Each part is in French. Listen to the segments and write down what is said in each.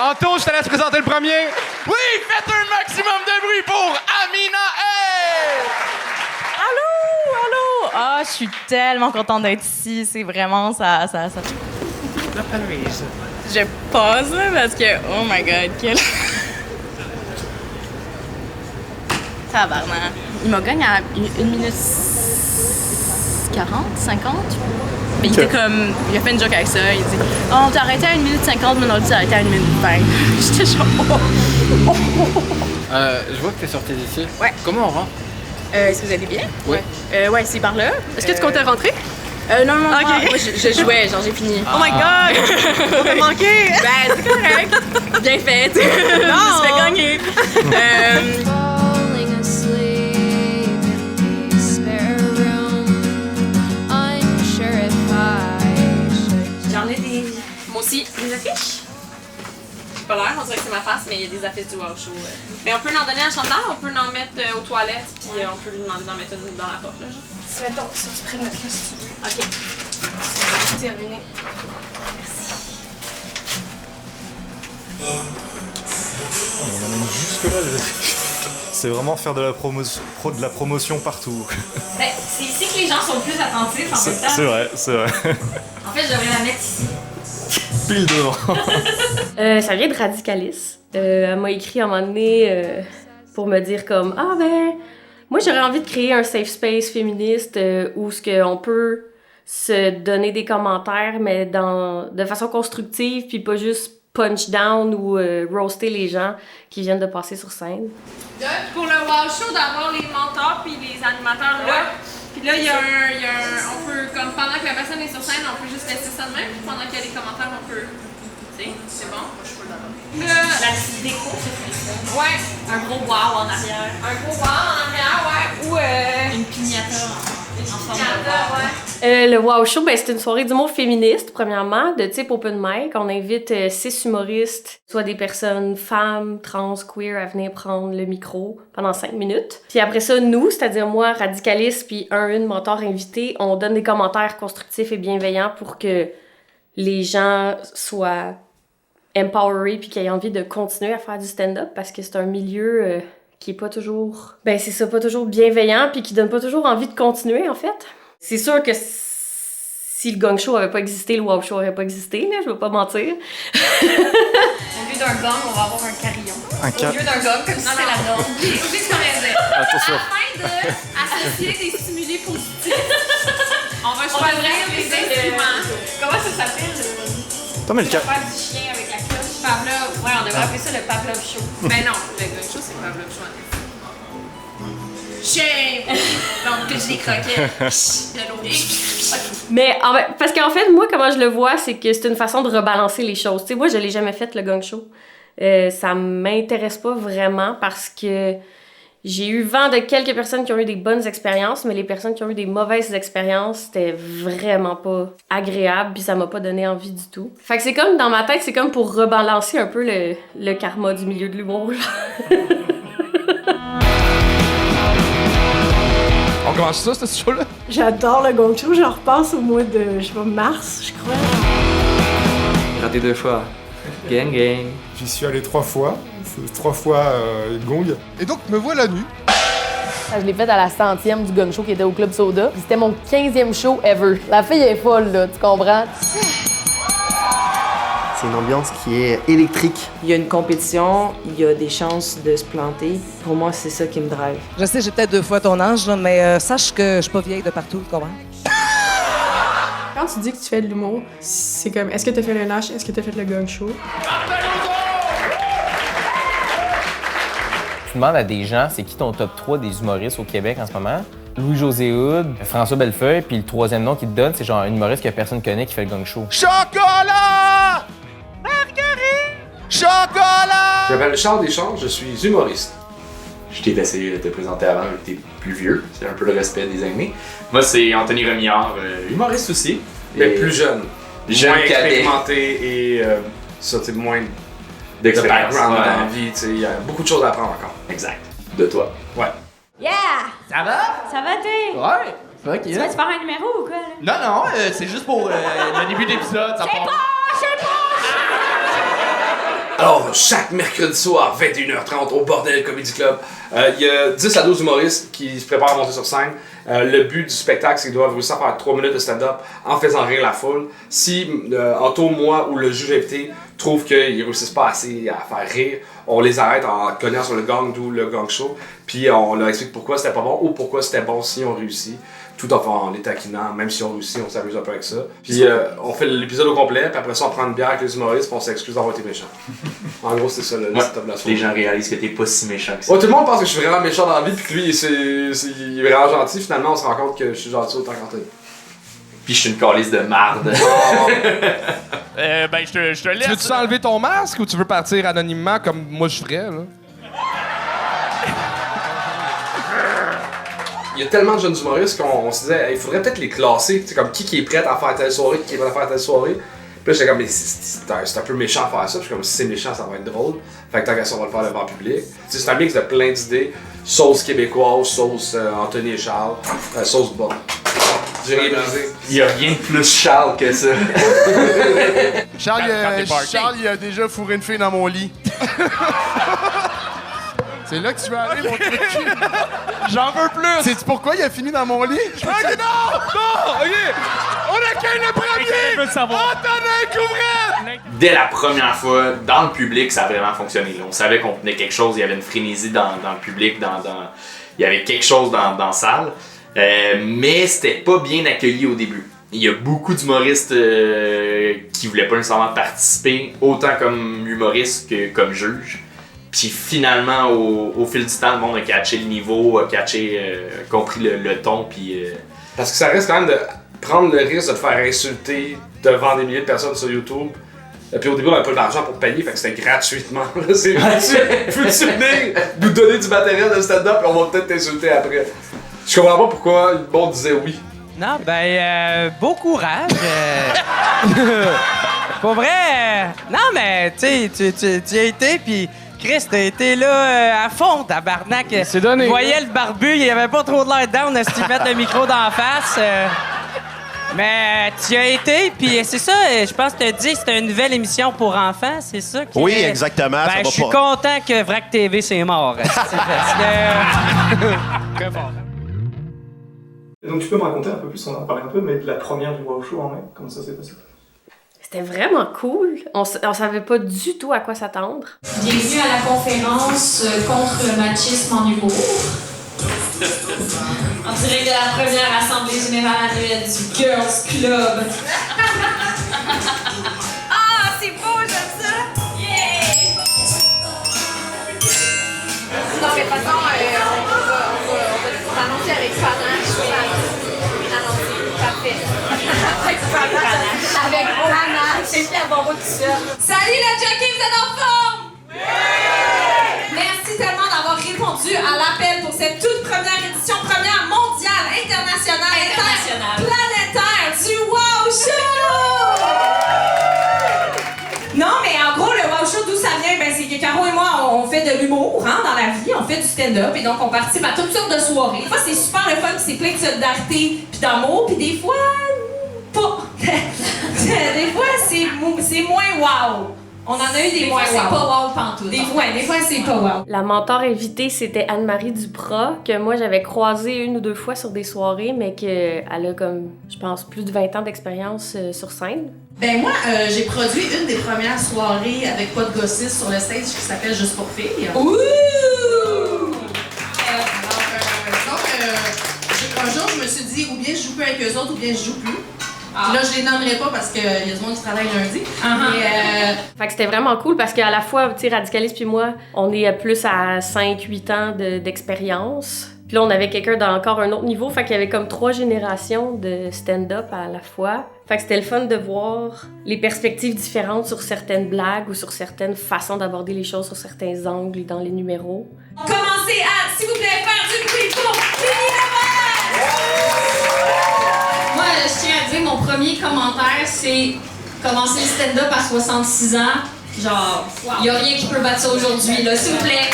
Anto, je te laisse présenter le premier. Oui, faites un maximum de bruit pour Amina. Hey! Allô? Ah, je suis tellement contente d'être ici. C'est vraiment ça. Je pause parce que, oh my God, quel... Tabarnak. Il m'a gagné à 1 minute 40, 50. Mais il était comme... Il a fait une joke avec ça. Il dit « Oh, on t'a arrêté à 1 minute 50, mais on a dit arrêté à 1 minute 20. » J'étais genre... Je vois que t'es sortie d'ici. Ouais. Comment on rentre? Est-ce que vous allez bien? Oui. Ouais, c'est par là. Est-ce que tu comptais rentrer? Non, Ok. moi, je jouais, genre j'ai fini. Oh my God! On t'a manqué! Ben, c'est correct. Bien fait. Je me suis fait gagner. Falling asleep in the spare room, unsure if I should. J'en ai des... Moi aussi. Des affiches? Pas l'air, on dirait que c'est ma face, mais il y a des affiches du Wow Show. Mais on peut en donner à Chantal, on peut en mettre aux toilettes, puis on peut lui demander d'en mettre une dans la porte, là, genre. Mettons, ça, tu prennes notre liste. OK. C'est terminé. On amène jusque-là les affiches. C'est vraiment faire de la promotion partout. Ben, c'est ici que les gens sont le plus attentifs, en même temps. C'est vrai, c'est vrai. En fait, je devrais la mettre ici. Pile devant. Ça vient de Radicalis. Elle m'a écrit à un moment donné pour me dire comme « Ah ben, moi j'aurais envie de créer un safe space féministe où ce qu'on peut se donner des commentaires, mais de façon constructive, puis pas juste punch down ou roaster les gens qui viennent de passer sur scène. » Pour le Wow Show, d'avoir les mentors puis les animateurs là. Puis là, il y a un... On peut, comme pendant que la personne est sur scène, on peut juste laisser ça de même. Puis pendant qu'il y a des commentaires, on peut... Tu sais, c'est bon? Moi, je suis pas d'accord. Là, la petite déco, c'est ça. Ouais. Un gros wow en arrière. Un gros wow en arrière, ouais. Ou une piñata en forme de wow. Ouais. Le Wow Show, ben, c'est une soirée d'humour féministe, premièrement, de type open mic. On invite 6 humoristes, soit des personnes femmes, trans, queer, à venir prendre le micro pendant 5 minutes. Puis après ça, nous, c'est-à-dire moi, Radicalis, puis une mentor invité, on donne des commentaires constructifs et bienveillants pour que les gens soient empowerés puis qu'ils aient envie de continuer à faire du stand-up parce que c'est un milieu qui est pas toujours... Ben c'est ça, pas toujours bienveillant puis qui donne pas toujours envie de continuer, en fait. C'est sûr que si le Gong Show avait pas existé, le Wow Show aurait pas existé, là, je vais pas mentir. Au lieu d'un gong, on va avoir un carillon. Un Au lieu d'un gong, comme si c'était la norme. Oublie ce qu'on a dit. Attention. Afin d'associer des stimuli positifs, on va choisir les instruments. Comment ça s'appelle? Attends, mais le cas. Faire du chien avec la cloche. Pavlov. Ouais, on devrait appeler ça le Pavlov Show. Ben non, le Gong Show, c'est Pavlov Show. Shame! Donc, que je les croquais. De l'eau. Mais parce qu'en fait, moi, comment je le vois, c'est que c'est une façon de rebalancer les choses. Tu sais, moi, je l'ai jamais fait, le Gong Show. Ça m'intéresse pas vraiment parce que j'ai eu vent de quelques personnes qui ont eu des bonnes expériences, mais les personnes qui ont eu des mauvaises expériences, c'était vraiment pas agréable, puis ça m'a pas donné envie du tout. Fait que c'est comme, dans ma tête, c'est comme pour rebalancer un peu le karma du milieu de l'humour. On commence ça, ce show-là? J'adore le Gong Show, j'en repasse au mois de, mars, je crois. Raté 2 fois. Gang, gang. J'y suis allé 3 fois. C'est 3 fois gong. Et donc, me voilà nu. Je l'ai fait à la 100e du Gong Show qui était au Club Soda. Puis c'était mon 15e show ever. La fille est folle, là, tu comprends? C'est une ambiance qui est électrique. Il y a une compétition, il y a des chances de se planter. Pour moi, c'est ça qui me drive. Je sais, j'ai peut-être 2 fois ton âge, là, mais sache que je suis pas vieille de partout, tu comprends? Quand tu dis que tu fais de l'humour, c'est comme, est-ce que t'as fait le Nash, est-ce que t'as fait le Gong Show? Tu demandes à des gens, c'est qui ton top 3 des humoristes au Québec en ce moment? Louis-José Hood, François Bellefeuille, puis le troisième nom qu'il te donne, c'est genre un humoriste que personne connaît qui fait le Gong Show. Chocolat! Marguerite! Chocolat! Je m'appelle Charles Deschamps, je suis humoriste. Je t'ai essayé de te présenter avant, tu es plus vieux, c'est un peu le respect des aînés. Moi, c'est Anthony Remillard, humoriste aussi, mais plus jeune. Moins expérimenté et ça, tu moins d'expérience dans la vie, tu sais, il y a beaucoup de choses à apprendre encore. Exact. De toi. Ouais. Yeah! Ça va? Ça va, toi? Ouais. Ok. Tu vas-tu faire un numéro ou quoi, là? Non, non, c'est juste pour le début d'épisode. C'est pas! Alors, chaque mercredi soir, 21h30, au Bordel Comedy Club, il y a 10 à 12 humoristes qui se préparent à monter sur scène. Le but du spectacle, c'est qu'ils doivent réussir à faire 3 minutes de stand-up en faisant rire la foule. Si Anto, moi ou le juge invité trouve qu'ils réussissent pas assez à faire rire, on les arrête en cognant sur le gang, d'où le gang show, puis on leur explique pourquoi c'était pas bon ou pourquoi c'était bon si on réussit. Tout en les taquinant, même si on réussit, on s'amuse un peu avec ça. Puis on fait l'épisode au complet, puis après ça on prend une bière avec les humoristes, puis on s'excuse d'avoir été méchant. En gros, c'est ça le setup de la soirée. Les gens réalisent que t'es pas si méchant que ça. Ouais, tout le monde pense que je suis vraiment méchant dans la vie, puis que lui, il est vraiment gentil. Finalement, on se rend compte que je suis gentil autant qu'Anthony. Puis je suis une calice de marde. Ben, je te laisse. Tu veux-tu enlever ton masque ou tu veux partir anonymement comme moi je ferais, là? Il y a tellement de jeunes humoristes qu'on se disait, il faudrait peut-être les classer. C'est comme qui est prêt à faire telle soirée, qui est prêt à faire telle soirée. Puis là, j'étais comme, mais c'est un peu méchant à faire ça. Puis je suis comme, si c'est méchant, ça va être drôle. Fait que tant qu'à ça, on va le faire devant le public. C'est un mix de plein d'idées. Sauce québécoise, sauce Anthony et Charles, sauce bonne. J'ai rien brisé. Il y a rien de plus Charles que ça. Charles, il a déjà fourré une fille dans mon lit. C'est là que tu veux aller, mon truc. J'en veux plus. Sais-tu pourquoi il a fini dans mon lit? Ok, non! Non! Ok! On accueille le premier! Antonin Couvrette! Dès la première fois, dans le public, ça a vraiment fonctionné. Là. On savait qu'on tenait quelque chose, il y avait une frénésie dans le public, il y avait quelque chose dans la salle. Mais c'était pas bien accueilli au début. Il y a beaucoup d'humoristes qui voulaient pas nécessairement participer, autant comme humoriste que comme juge. Puis finalement, au fil du temps, le monde a catché le niveau, a compris le ton, puis... Parce que ça reste quand même de prendre le risque de te faire insulter devant des milliers de personnes sur YouTube. Puis au début, on n'avait pas d'argent pour payer, fait que c'était gratuitement. C'est gratuit. Peux-tu venir nous donner du matériel de stand-up et on va peut-être t'insulter après. Je comprends pas pourquoi le monde disait oui. Non, ben, beau courage. Pour vrai, non, mais tu as été, puis Chris, t'as été là à fond, tabarnak. C'est donné. Je voyais le barbu, il avait pas trop de l'air down à ce qu'il mette le micro d'en face. Mais tu as été, puis c'est ça, je pense que tu as dit que c'était une nouvelle émission pour enfants, c'est ça? Oui, exactement. Ben, je suis content que Vrac TV, c'est mort. Parce que... Très fort. Donc tu peux me raconter un peu plus, on en parlait un peu, mais de la première du Wow Show en mai, comment ça s'est passé? C'était vraiment cool. On savait pas du tout à quoi s'attendre. Bienvenue à la conférence contre le machisme en humour. En direct de la première assemblée générale annuelle du Girls Club. Ah, c'est beau, j'aime ça! Yeah! Non, mais de toute façon, on va annoncer avec Panache. Parfait. Avec Panache. Avec Panache. C'est fier d'avoir tout seul. Salut la jockey, vous êtes en forme? Oui! Merci tellement d'avoir répondu à l'appel pour cette toute première édition, première mondiale, internationale. Planétaire du Wow Show! Non, mais en gros, le Wow Show, d'où ça vient? Ben, c'est que Caro et moi, on fait de l'humour dans la vie, on fait du stand-up, et donc on participe à toutes sortes de soirées. Des fois, c'est super le fun, puis c'est plein de solidarité, puis d'amour, puis des fois, pas. Des fois, c'est moins wow. On en a eu des moins wow. C'est pas wow pantoute. Des fois, c'est pas wow. La mentor invitée, c'était Anne-Marie Duprat, que moi, j'avais croisée 1 ou 2 fois sur des soirées, mais qu'elle a comme, je pense, plus de 20 ans d'expérience sur scène. Ben moi, j'ai produit une des premières soirées avec Pas de Gossis sur le stage qui s'appelle Juste pour filles. Ouh! Un jour, je me suis dit, ou bien je joue plus avec eux autres, ou bien je joue plus. Puis là, je les nommerai pas parce qu'il y a du monde qui travaille lundi. Fait que c'était vraiment cool parce qu'à la fois, tu sais, Radicaliste puis moi, on est plus à 5-8 ans d'expérience. Puis là, on avait quelqu'un dans encore un autre niveau. Fait qu'il y avait comme 3 générations de stand-up à la fois. Fait que c'était le fun de voir les perspectives différentes sur certaines blagues ou sur certaines façons d'aborder les choses, sur certains angles dans les numéros. Commencez à, s'il vous plaît, faire du bruit pour Lily Lavelle! Moi, je tiens à dire, mon premier commentaire, c'est commencer le stand-up à 66 ans. Genre, il y a rien qui peut battre ça aujourd'hui, là, s'il vous plaît.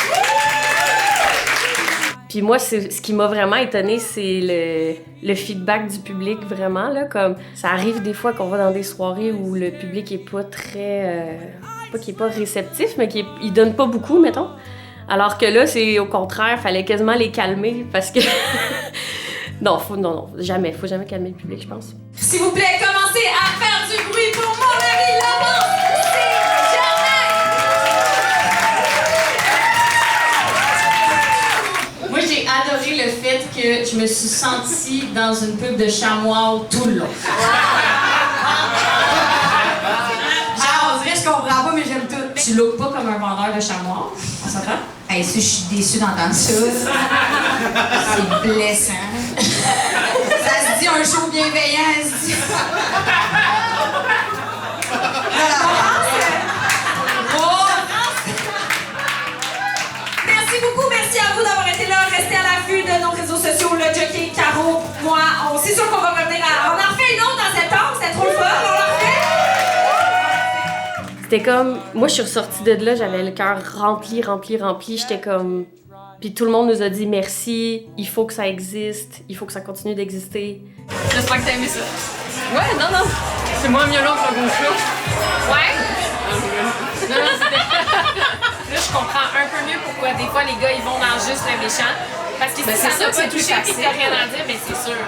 Puis moi, ce qui m'a vraiment étonnée, c'est le feedback du public, vraiment. Là, comme ça arrive des fois qu'on va dans des soirées où le public est pas très pas qu'il est pas réceptif, mais il donne pas beaucoup, mettons. Alors que là, c'est au contraire, fallait quasiment les calmer parce que... non, jamais. Faut jamais calmer le public, je pense. S'il vous plaît, commencez à faire du bruit pour mon ami Laurent! Moi, j'ai adoré le fait que je me suis sentie dans une pub de chamois tout le long. Genre, on dirait, je comprends pas, mais j'aime tout. Tu looks pas comme un vendeur de chamois, on s'entend? Hey, ça, je suis déçue d'entendre ça. C'est blessant. Ça se dit un show bienveillant, ça se dit. Merci beaucoup, merci à vous d'avoir été là. Restez à l'affût de nos réseaux sociaux, le Jockey, Caro, moi. C'est sûr qu'on va revenir à... On en refait une autre en septembre, c'était trop le fun, on en refait. C'était comme... Moi, je suis ressortie de là, j'avais le cœur rempli. J'étais comme... Puis tout le monde nous a dit merci, il faut que ça existe, il faut que ça continue d'exister. J'espère que t'as aimé ça. Ouais, non. C'est moins violent que le show. Ouais? Non, c'était... Là, je comprends un peu mieux pourquoi des fois les gars ils vont dans juste le méchant. Parce que si ça t'a pas touché et que t'as rien à dire, ben c'est sûr.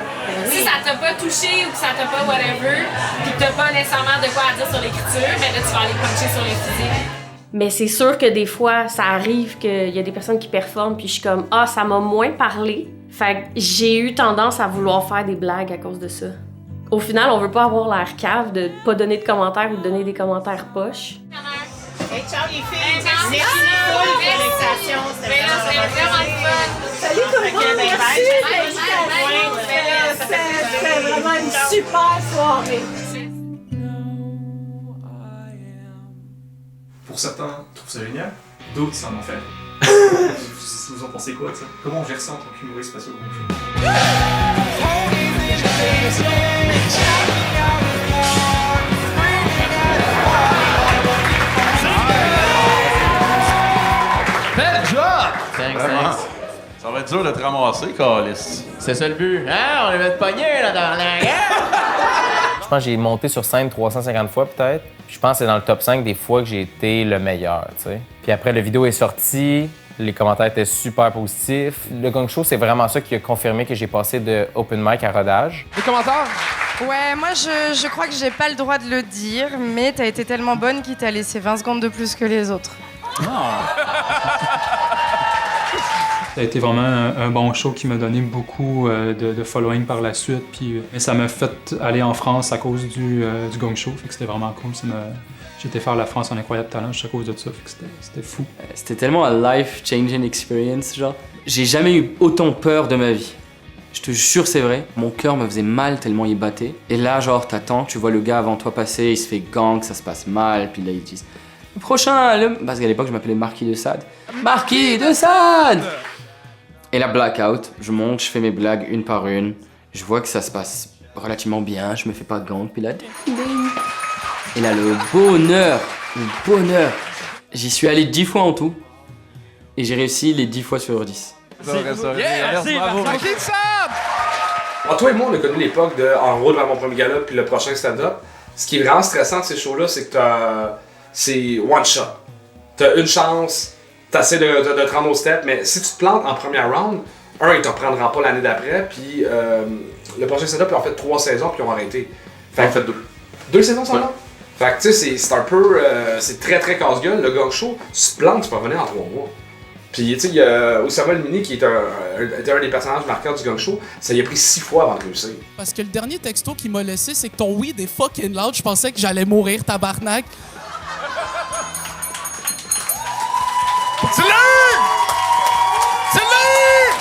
Si ça t'a pas touché ou que ça t'a pas whatever, pis que t'as pas nécessairement de quoi à dire sur l'écriture, ben là tu vas aller puncher sur les physiques. Mais c'est sûr que des fois, ça arrive qu'il y a des personnes qui performent, puis je suis comme « Ah, ça m'a moins parlé. » Fait que j'ai eu tendance à vouloir faire des blagues à cause de ça. Au final, on veut pas avoir l'air cave de pas donner de commentaires ou de donner des commentaires poches. Hey, ciao les filles! Merci beaucoup pour l'invitation. C'était vraiment fun. Salut tout le monde, merci! C'était vraiment une super soirée. Pour certains, trouvent ça génial, d'autres, c'est un enfer. Vous en pensez quoi de ça? Comment on gère ça en tant qu'humoriste face au grand show? Bel job! Thanks. Ça va être dur de te ramasser, Calis. C'est ça le but. Hein? On les met de pogner là dans la guerre! Je pense que j'ai monté sur scène 350 fois peut-être. Je pense que c'est dans le top 5 des fois que j'ai été le meilleur, tu sais. Puis après, la vidéo est sortie, les commentaires étaient super positifs. Le Gong Show, c'est vraiment ça qui a confirmé que j'ai passé de open mic à rodage. Les commentaires? Ouais, moi je crois que j'ai pas le droit de le dire, mais t'as été tellement bonne qu'il t'a laissé 20 secondes de plus que les autres. Ça a été vraiment un bon show qui m'a donné beaucoup de following par la suite. Puis, ça m'a fait aller en France à cause du Gong Show. Fait que c'était vraiment cool. J'ai été faire la France en incroyable talent juste à cause de ça. Fait que c'était fou. C'était tellement un life-changing experience, genre. J'ai jamais eu autant peur de ma vie. Je te jure, c'est vrai. Mon cœur me faisait mal tellement il battait. Et là, genre, t'attends, tu vois le gars avant toi passer, il se fait gang, ça se passe mal. Puis là, ils disent le prochain, parce qu'à l'époque, je m'appelais Marquis de Sade. Marquis de Sade! Et la blackout, je monte, je fais mes blagues une par une. Je vois que ça se passe relativement bien, je me fais pas de gang, puis là... Et là, le bonheur! J'y suis allé 10 fois en tout. Et j'ai réussi les 10 fois sur 10. Merci, bravo. Marquis de Sade! Toi et moi, on a connu l'époque de en gros devant mon premier gala puis le prochain stand-up. Ce qui est vraiment stressant de ces shows-là, c'est que c'est one shot. T'as une chance, t'essaies de te rendre au step, mais si tu te plantes en première round, ils te reprendront pas l'année d'après, puis le prochain stand-up, ils ont fait 3 saisons puis ils ont arrêté. Fait que fait 2 saisons seulement? Fait que tu sais, c'est un peu, c'est très très casse-gueule. Le Gong Show, tu te plantes, tu peux revenir en 3 mois. Puis tu sais, il y a Oussama El-Mini qui est un des personnages marquants du Gong Show, ça lui a pris 6 fois avant de réussir. Parce que le dernier texto qu'il m'a laissé, c'est que ton weed est fucking loud, je pensais que j'allais mourir, tabarnak. C'est l'heure! C'est l'heure!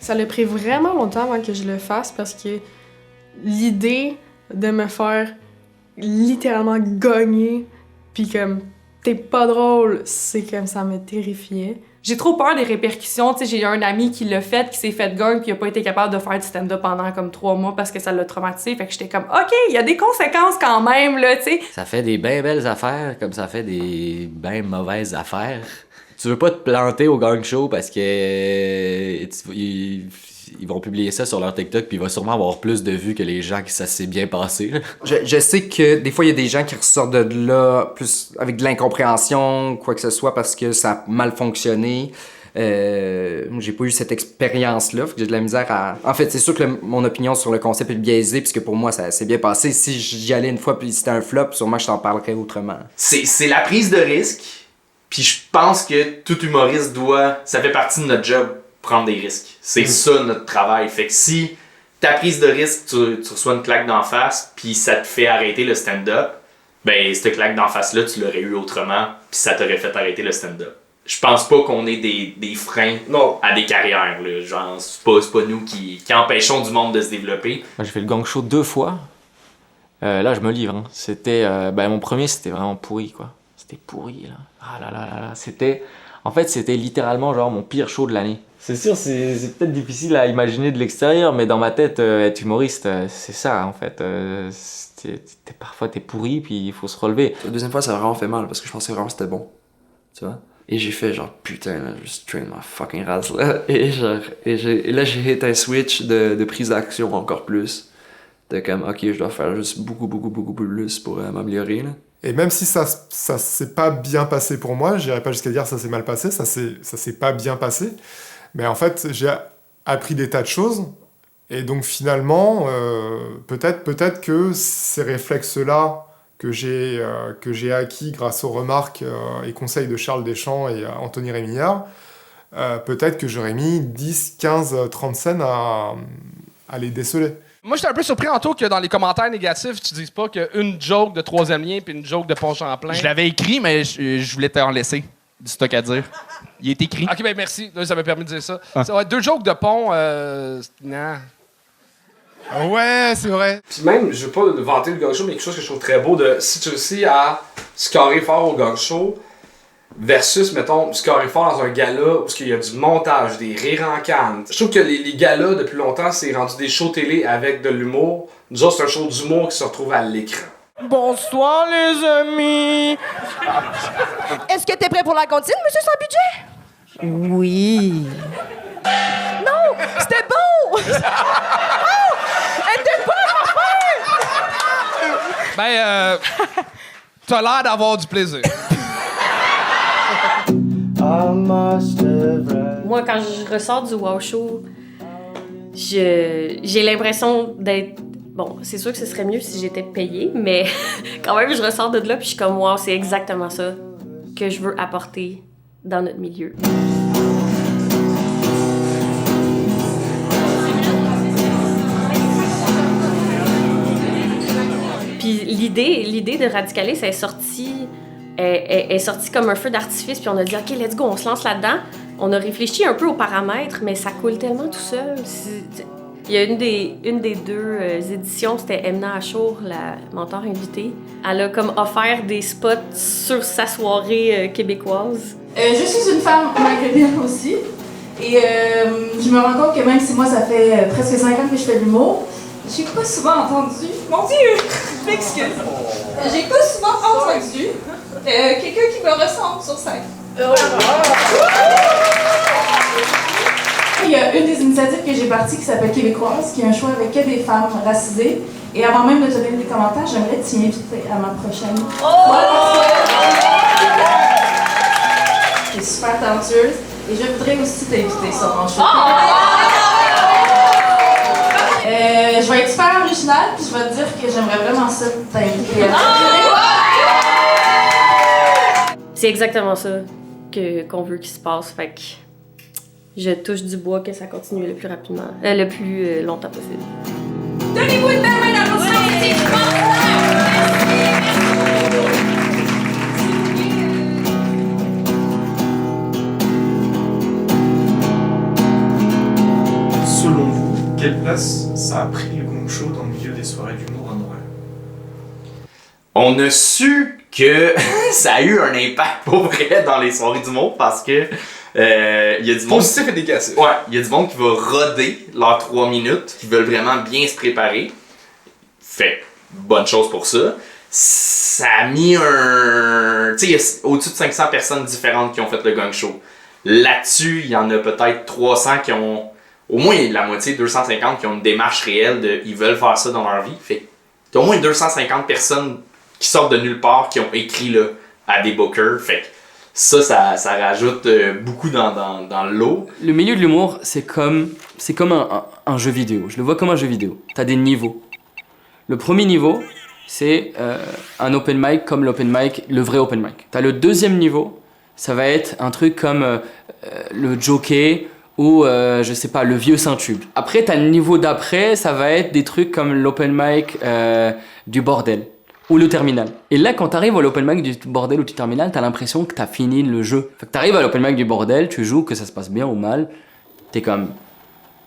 Ça a pris vraiment longtemps avant que je le fasse parce que l'idée de me faire littéralement gagner puis comme t'es pas drôle, c'est comme ça me terrifiait. J'ai trop peur des répercussions. Tu sais, j'ai un ami qui l'a fait, qui s'est fait gang, puis il a pas été capable de faire du stand-up pendant comme 3 mois parce que ça l'a traumatisé. Fait que j'étais comme, OK, il y a des conséquences quand même, là, tu sais. Ça fait des bien belles affaires, comme ça fait des bien mauvaises affaires. Tu veux pas te planter au gang show parce que ils vont publier ça sur leur TikTok puis il va sûrement avoir plus de vues que les gens qui ça s'est bien passé. Je sais que des fois, il y a des gens qui ressortent de là plus avec de l'incompréhension, quoi que ce soit, parce que ça a mal fonctionné. J'ai pas eu cette expérience-là, fait que j'ai de la misère à... En fait, c'est sûr que mon opinion sur le concept est biaisée, puisque pour moi, ça s'est bien passé. Si j'y allais une fois puis c'était un flop, sûrement je t'en parlerais autrement. C'est la prise de risque, puis je pense que tout humoriste doit... Ça fait partie de notre job, prendre des risques. C'est ça notre travail. Fait que si ta prise de risque, tu reçois une claque d'en face, puis ça te fait arrêter le stand-up, ben cette claque d'en face-là, tu l'aurais eu autrement, puis ça t'aurait fait arrêter le stand-up. Je pense pas qu'on ait des freins à des carrières. Là. Genre, c'est pas nous qui empêchons du monde de se développer. Moi, j'ai fait le gang show 2 fois. Là, je me livre. Hein. C'était... mon premier, c'était vraiment pourri, quoi. C'était pourri, là. Ah là là là là. C'était... En fait, c'était littéralement genre mon pire show de l'année. C'est sûr, c'est peut-être difficile à imaginer de l'extérieur, mais dans ma tête, être humoriste, c'est ça, en fait. Parfois, t'es pourri, puis il faut se relever. La deuxième fois, ça a vraiment fait mal, parce que je pensais vraiment que c'était bon. Tu vois? Et j'ai fait genre, putain, là, just train my fucking race, là. Et là, j'ai hit un switch de prise d'action encore plus. De comme, ok, je dois faire juste beaucoup plus pour m'améliorer, là. Et même si ça s'est pas bien passé pour moi, j'irais pas jusqu'à dire ça s'est mal passé, ça s'est pas bien passé. Mais en fait, j'ai appris des tas de choses. Et donc finalement, peut-être que ces réflexes-là que j'ai acquis grâce aux remarques et conseils de Charles Deschamps et Anthony Rémillard, peut-être que j'aurais mis 10, 15, 30 scènes à les déceler. Moi, j'étais un peu surpris en tout que dans les commentaires négatifs, tu dises pas qu'une joke de troisième lien puis une joke de Pont-Champlain. Je l'avais écrit, mais je voulais t'en laisser du stock à dire. Il est écrit. Ok, ben merci. Ça m'a permis de dire ça. Ouais, 2 jokes de Pont, non. Ouais, c'est vrai. Puis même, je veux pas vanter le gang show, mais quelque chose que je trouve très beau de si tu réussis à scorer fort au gang show versus, mettons, scorer fort dans un gala où il y a du montage, des rires en canne. Je trouve que les galas, depuis longtemps, c'est rendu des shows télé avec de l'humour. Nous autres, c'est un show d'humour qui se retrouve à l'écran. Bonsoir, les amis! Est-ce que t'es prêt pour la cantine, monsieur sans budget? Oui. Non! C'était bon! Elle était Ben, t'as l'air d'avoir du plaisir. Moi, quand je ressors du Wow Show, j'ai l'impression d'être... Bon, c'est sûr que ce serait mieux si j'étais payée, mais quand même, je ressors de là puis je suis comme, wow, c'est exactement ça que je veux apporter dans notre milieu. Puis l'idée de Radicaliste est sortie comme un feu d'artifice, puis on a dit, OK, let's go, on se lance là-dedans. On a réfléchi un peu aux paramètres, mais ça coule tellement tout seul. Il y a une des 2 éditions, c'était Emna Achour, la mentor invitée. Elle a comme offert des spots sur sa soirée québécoise. Je suis une femme maghrébine aussi. Et je me rends compte que même si moi, ça fait presque 5 ans que je fais de l'humour, j'ai pas souvent entendu... Mon Dieu! Je m'excuse. J'ai pas souvent entendu quelqu'un qui me ressemble sur scène. Il y a une des initiatives que j'ai parties qui s'appelle Québécoise, qui est un show avec que des femmes racisées. Et avant même de te donner des commentaires, j'aimerais t'y inviter à ma prochaine. Tu es super talentueuse et je voudrais aussi t'inviter sur mon show. Je vais être super originale puis je vais te dire que j'aimerais vraiment ça t'inviter à C'est exactement ça qu'on veut qu'il se passe, fait que je touche du bois que ça continue le plus rapidement, le plus longtemps possible. Donnez-vous une belle main d'applaudissements. Selon vous, quelle place ça a pris le gong show dans le milieu des soirées d'humour à Montréal? On a su que ça a eu un impact pour vrai dans les soirées d'humour parce que il y a du monde... Positif et négatif. Ouais, il y a du monde qui va roder leurs 3 minutes, qui veulent vraiment bien se préparer. Fait bonne chose pour ça. ça a mis un... Tu sais, il y a au-dessus de 500 personnes différentes qui ont fait le gang show. Là-dessus, il y en a peut-être 300 qui ont... Au moins, il y a de la moitié, 250 qui ont une démarche réelle de... Ils veulent faire ça dans leur vie. Fait que t'as au moins 250 personnes qui sortent de nulle part qui ont écrit là, à des bookers. Fait que ça rajoute beaucoup dans l'eau. Le milieu de l'humour, c'est comme un jeu vidéo. Je le vois comme un jeu vidéo. T'as des niveaux. Le premier niveau, c'est un open mic comme l'open mic, le vrai open mic. T'as le deuxième niveau, ça va être un truc comme le jockey ou, je sais pas, le vieux Saint-Tube. Après, t'as le niveau d'après, ça va être des trucs comme l'open mic du bordel ou le terminal. Et là, quand t'arrives à l'open mic du bordel ou du terminal, t'as l'impression que t'as fini le jeu. Fait que t'arrives à l'open mic du bordel, tu joues, que ça se passe bien ou mal, t'es comme...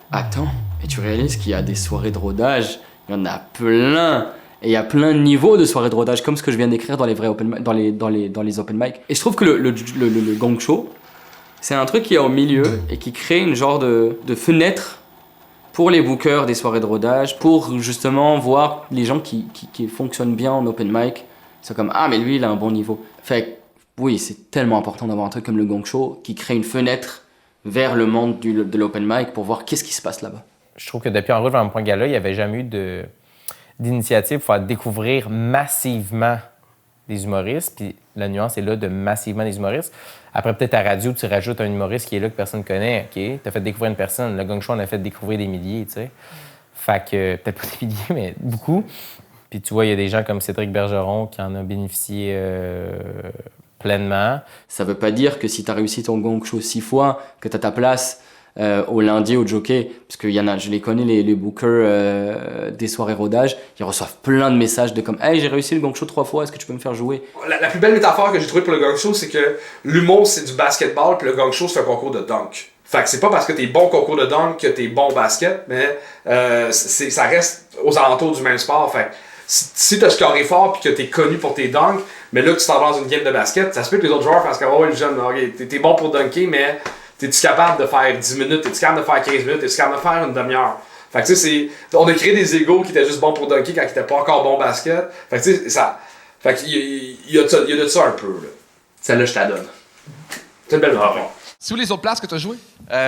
Attends, et tu réalises qu'il y a des soirées de rodage, il y en a plein. Et il y a plein de niveaux de soirées de rodage, comme ce que je viens d'écrire dans les vrais open mic, dans les open mic. Et je trouve que le gang show, c'est un truc qui est au milieu et qui crée une genre de fenêtre pour les bookers des soirées de rodage, pour justement voir les gens qui fonctionnent bien en open mic. C'est comme, ah mais lui il a un bon niveau. Fait que, oui, c'est tellement important d'avoir un truc comme le gang show qui crée une fenêtre vers le monde de l'open mic pour voir qu'est-ce qui se passe là-bas. Je trouve que depuis En route vers mon point gala, il n'y avait jamais eu d'initiative pour faire découvrir massivement des humoristes. Puis la nuance est là de massivement des humoristes. Après, peut-être à radio, tu rajoutes un humoriste qui est là que personne ne connaît. OK, t'as fait découvrir une personne. Le gang show, on a fait découvrir des milliers, tu sais. Fait que, peut-être pas des milliers, mais beaucoup. Puis tu vois, il y a des gens comme Cédric Bergeron qui en ont bénéficié pleinement. Ça veut pas dire que si t'as réussi ton gang show 6 fois, que t'as ta place au lundi au jockey, parce qu'il y en a, je les connais, les bookers des soirées rodage, ils reçoivent plein de messages de comme « Hey, j'ai réussi le gang show 3 fois, est-ce que tu peux me faire jouer? » La plus belle métaphore que j'ai trouvée pour le gang show, c'est que l'humour, c'est du basketball, puis le gang show, c'est un concours de dunk. Fait que c'est pas parce que t'es bon concours de dunk que t'es bon basket, mais ça reste aux alentours du même sport. Fait que si t'as scoré fort puis que t'es connu pour tes dunks, mais là que tu t'en vas dans une game de basket, ça se peut que les autres joueurs fassent comme « Oh, le jeune, okay, t'es bon pour dunker, mais... » T'es-tu capable de faire 10 minutes? T'es-tu capable de faire 15 minutes? T'es-tu capable de faire une demi-heure? Fait que tu sais, on a créé des égos qui étaient juste bons pour dunker quand ils étaient pas encore bons basket. Fait que tu sais, ça... Fait qu'il y a de ça un peu, là. Celle-là, je t'adonne. C'est une belle métaphore. C'est où les autres places que t'as joué?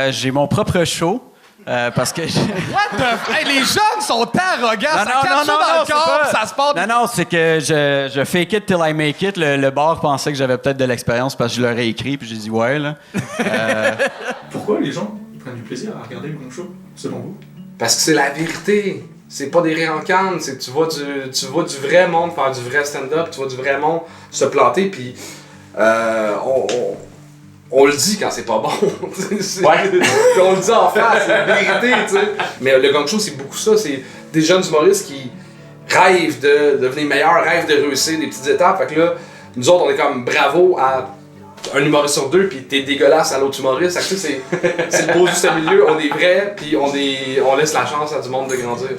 J'ai mon propre show. Parce que... What the... Hey, les jeunes sont arrogants! Ça cache ça dans le corps, ça se passe... Non, c'est que je fake it till I make it. Le bar pensait que j'avais peut-être de l'expérience parce que je leur ai écrit, puis j'ai dit ouais, là. Pourquoi les gens prennent du plaisir à regarder le gang show, selon vous? Parce que c'est la vérité. C'est pas des rires en canne. C'est que tu vois du vrai monde faire du vrai stand-up, tu vois du vrai monde se planter, puis on le dit quand c'est pas bon. On le dit en face, c'est la vérité, tu sais. Mais le gang show, c'est beaucoup ça. C'est des jeunes humoristes qui rêvent de devenir meilleurs, rêvent de réussir des petites étapes. Fait que là, nous autres, on est comme bravo à un humoriste sur deux, puis t'es dégueulasse à l'autre humoriste. Fait que c'est le beau juste milieu. On est vrai, puis on laisse la chance à du monde de grandir.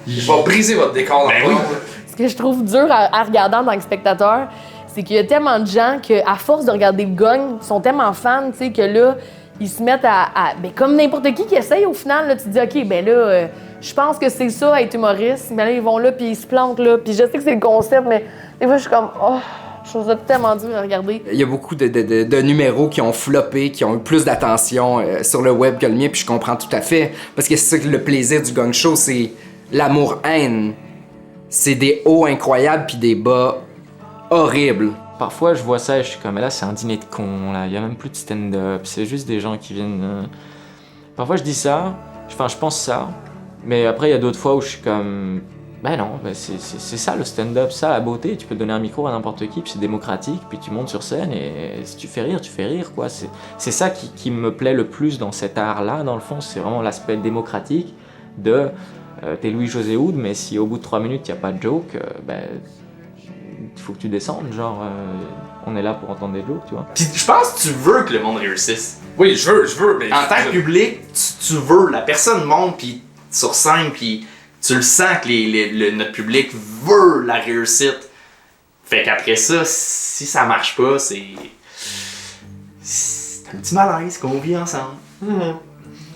Il va briser votre décor dans le monde. Ce que je trouve dur à regarder en tant que spectateur, c'est qu'il y a tellement de gens qu'à force de regarder le gang, sont tellement fans, tu sais, que là, ils se mettent ben, comme n'importe qui essaye, au final, là, tu te dis, OK, ben là, je pense que c'est ça, être humoriste. Mais là, ils vont là, puis ils se plantent là. Puis je sais que c'est le concept, mais des fois, je suis comme, oh, je trouve ça tellement dur à regarder. Il y a beaucoup de numéros qui ont floppé, qui ont eu plus d'attention sur le web que le mien, puis je comprends tout à fait. Parce que c'est ça que le plaisir du gang show, c'est l'amour-haine. C'est des hauts incroyables, puis des bas horrible. Parfois, je vois ça et je suis comme, là, c'est un dîner de cons, là. Il y a même plus de stand-up. C'est juste des gens qui viennent... Parfois, je dis ça. Enfin, je pense ça. Mais après, il y a d'autres fois où je suis comme... Ben non, ben c'est ça le stand-up, ça la beauté. Tu peux donner un micro à n'importe qui, puis c'est démocratique, puis tu montes sur scène et si tu fais rire, quoi. C'est ça qui me plaît le plus dans cet art-là, dans le fond. C'est vraiment l'aspect démocratique de... t'es Louis-José Hood, mais si au bout de 3 minutes, il n'y a pas de joke, ben... il faut que tu descendes, genre, on est là pour entendre des jokes, tu vois. Pis je pense que tu veux que le monde réussisse. Oui, je veux, mais... En tant que public, tu veux, la personne monte pis sur scène, pis tu le sens que notre public veut la réussite. Fait qu'après ça, si ça marche pas, c'est un petit malaise qu'on vit ensemble.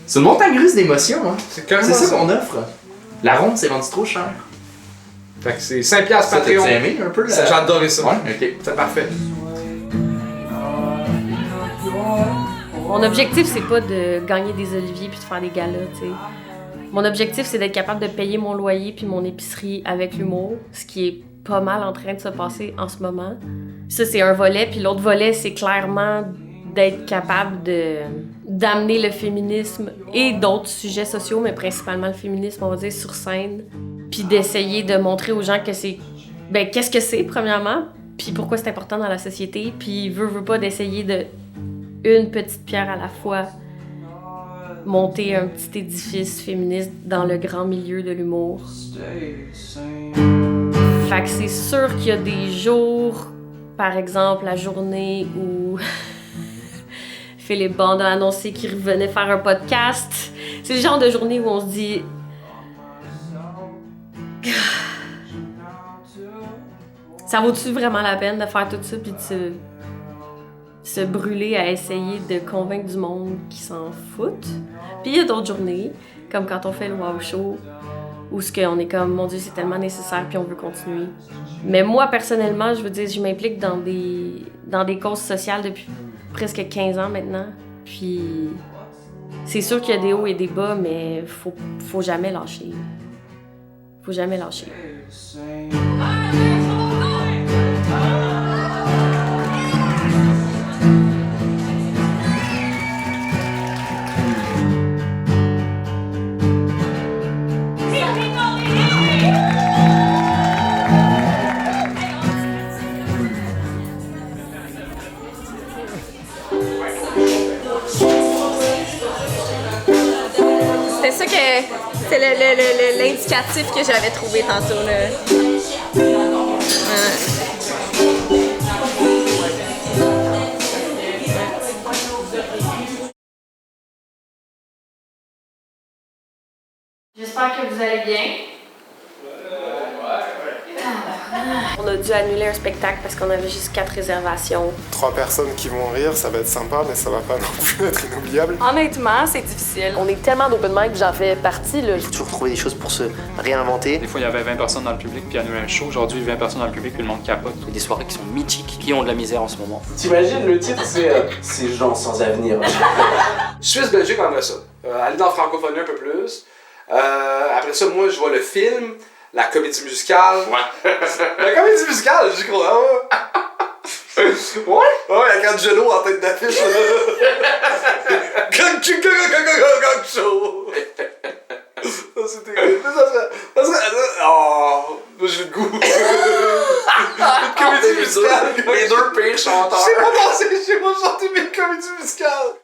C'est une montagne russe d'émotions, hein. C'est ça qu'on offre. La ronde, c'est rendu trop cher. Fait que c'est 5$ Ça, Patreon. t'as aimé un peu Ça, j'ai adoré ça. Ouais, ok. C'est parfait. Mon objectif, c'est pas de gagner des oliviers puis de faire des galas, tu sais. Mon objectif, c'est d'être capable de payer mon loyer puis mon épicerie avec l'humour, ce qui est pas mal en train de se passer en ce moment. Ça, c'est un volet, puis l'autre volet, c'est clairement d'être capable d'amener le féminisme et d'autres sujets sociaux, mais principalement le féminisme, on va dire, sur scène, puis d'essayer de montrer aux gens que c'est... Ben, qu'est-ce que c'est, premièrement, puis pourquoi c'est important dans la société, puis veut pas d'essayer de... une petite pierre à la fois, monter un petit édifice féministe dans le grand milieu de l'humour. Fait que c'est sûr qu'il y a des jours, par exemple la journée où Philippe Bande a annoncé qu'il revenait faire un podcast. C'est le genre de journée où on se dit... Ça vaut-tu vraiment la peine de faire tout ça puis de se brûler à essayer de convaincre du monde qui s'en foutent. Puis il y a d'autres journées, comme quand on fait le Wow Show, où ce qu'on est comme, mon Dieu, c'est tellement nécessaire, puis on veut continuer. Mais moi, personnellement, je veux dire, je m'implique dans des causes sociales depuis presque 15 ans maintenant. Puis c'est sûr qu'il y a des hauts et des bas, mais faut jamais lâcher. Faut jamais lâcher. C'était ça que c'est l'indicatif que j'avais trouvé tantôt là. J'espère que vous allez bien. On a dû annuler un spectacle parce qu'on avait juste 4 réservations. 3 personnes qui vont rire, ça va être sympa, mais ça va pas non plus être inoubliable. Honnêtement, c'est difficile. On est tellement d'open mic, j'en fais partie, là. Il faut toujours trouver des choses pour se réinventer. Des fois, il y avait 20 personnes dans le public, puis annuler un show. Aujourd'hui, 20 personnes dans le public, puis le monde capote. Il y a des soirées qui sont mythiques, qui ont de la misère en ce moment. T'imagines, le titre, c'est ces gens sans avenir. Suisse-Belgique, on aimerait ça. Aller dans la francophonie un peu plus. Après ça, moi, je vois le film, la comédie musicale. Ouais. La comédie musicale, j'y crois. Ouais? Ouais, avec Angelo en tête d'affiche. Gang show. Ça, c'était good. Ça serait... Oh, moi, j'ai le goût. Une comédie musicale. Les deux pires chanteurs. Je sais pas chanter mes comédies musicales.